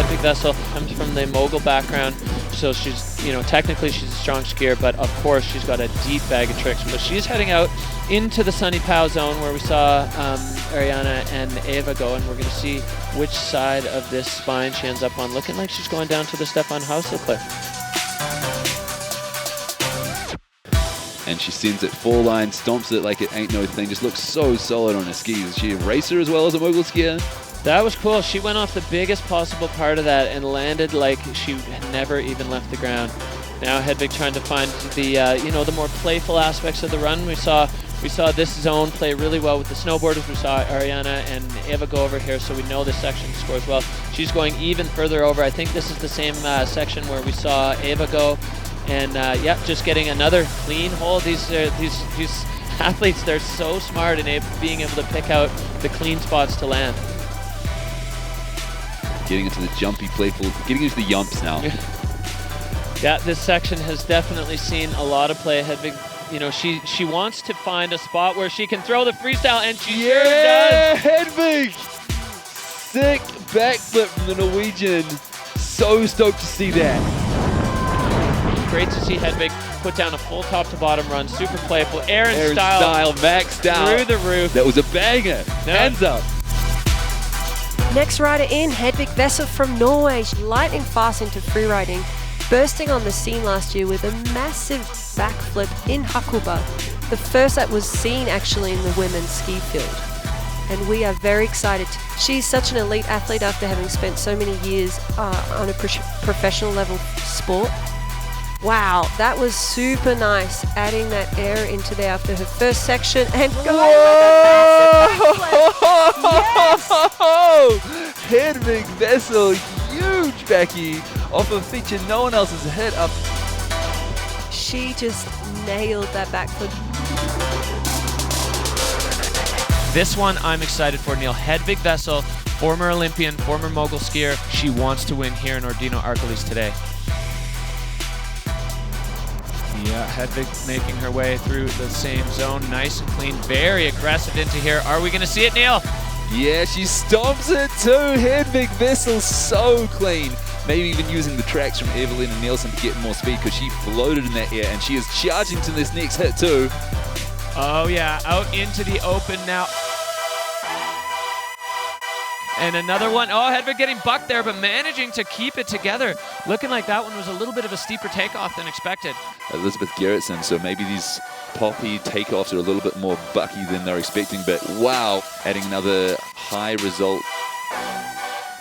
Hedvig Wessel comes from the mogul background, so she's, you know, technically she's a strong skier, but of course she's got a deep bag of tricks. But she's heading out into the Sunny Pow zone where we saw Ariana and Eva go, and we're going to see which side of this spine she ends up on. Looking like she's going down to the Stefan Hausel cliff. And she sends it 4 line, stomps it like it ain't no thing. Just looks so solid on her skis. Is she a racer as well as a mogul skier? That was cool. She went off the biggest possible part of that and landed like she had never even left the ground. Now Hedvig trying to find the you know, the more playful aspects of the run. We saw this zone play really well with the snowboarders. We saw Ariana and Eva go over here, so we know this section scores well. She's going even further over. I think this is the same section where we saw Eva go. And yeah, just getting another clean hole. These athletes, they're so smart in being able to pick out the clean spots to land. Getting into the jumpy, playful, getting into the yumps now. Yeah, this section has definitely seen a lot of play. Hedvig, you know, she wants to find a spot where she can throw the freestyle, and she sure does. Hedvig! Sick backflip from the Norwegian. So stoked to see that. Great to see Hedvig put down a full top to bottom run, super playful. Aaron style maxed out through the roof. That was a banger. Hands up. Next rider in, Hedvig Wessel from Norway. She's lightning fast into freeriding, bursting on the scene last year with a massive backflip in Hakuba, the first that was seen actually in the women's ski field. And we are very excited. She's such an elite athlete after having spent so many years on a professional level sport. Wow, that was super nice, adding that air into there after her first section and going with a massive backflip. Yes! Hedvig Wessel, huge backy off a feature no one else has hit up. She just nailed that backflip. This one I'm excited for, Neil. Hedvig Wessel, former Olympian, former mogul skier. She wants to win here in Ordino Arcolis today. Yeah, Hedvig making her way through the same zone, nice and clean, very aggressive into here. Are we going to see it, Neil? Yeah, she stomps it too. Hedvig Wessel so clean. Maybe even using the tracks from Evelyn and Nielsen to get more speed because she floated in that air and she is charging to this next hit too. Oh yeah, out into the open now. And another one. Oh, Hedvig getting bucked there, but managing to keep it together. Looking like that one was a little bit of a steeper takeoff than expected. Elizabeth Gerritsen, so maybe these poppy takeoffs are a little bit more bucky than they're expecting, but wow, adding another high result.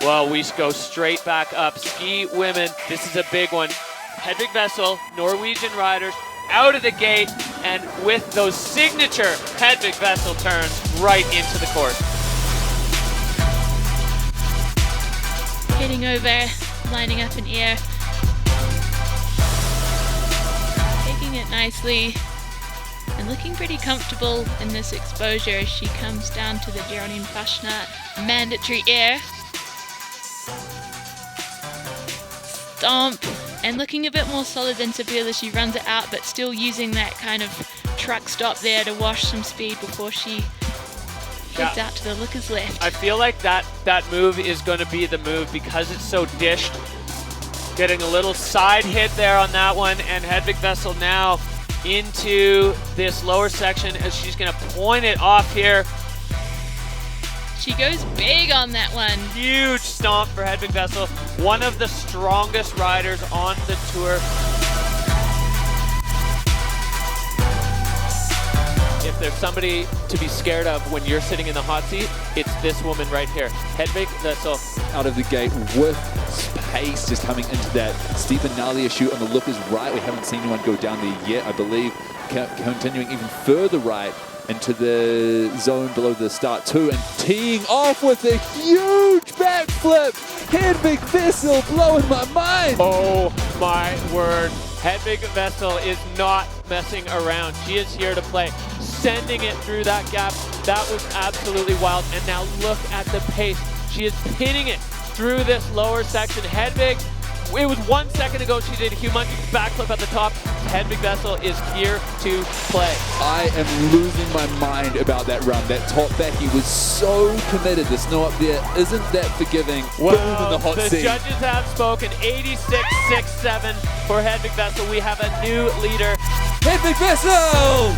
Well, we go straight back up. Ski women, this is a big one. Hedvig Wessel, Norwegian riders, out of the gate, and with those signature Hedvig Wessel turns right into the course. Heading over, lining up in air, taking it nicely, and looking pretty comfortable in this exposure as she comes down to the Geraldine Fashna mandatory air. Stomp, and looking a bit more solid than Seville as she runs it out, but still using that kind of truck stop there to wash some speed before she heads out to the looker's left. I feel like that move is going to be the move because it's so dished. Getting a little side hit there on that one, and Hedvig Wessel now into this lower section as she's going to point it off here. She goes big on that one. Huge stomp for Hedvig Wessel, one of the strongest riders on the tour. If there's somebody to be scared of when you're sitting in the hot seat, it's this woman right here. Hedvig Wessel. Out of the gate with pace, just coming into that steep and gnarly chute on the looker's right. We haven't seen anyone go down there yet, I believe. Continuing even further right into the zone below the start too, and teeing off with a huge backflip. Hedvig Wessel blowing my mind. Oh my word. Hedvig Wessel is not messing around. She is here to play. Sending it through that gap. That was absolutely wild. And now look at the pace. She is pinning it through this lower section. Hedvig It was 1 second ago she did a humongous backflip at the top. Hedvig Wessel is here to play. I am losing my mind about that run. That top back, he was so committed. The snow up there isn't that forgiving. Boom in the hot The seat. judges have spoken. 86.67 for Hedvig Wessel. We have a new leader. Hedvig Wessel!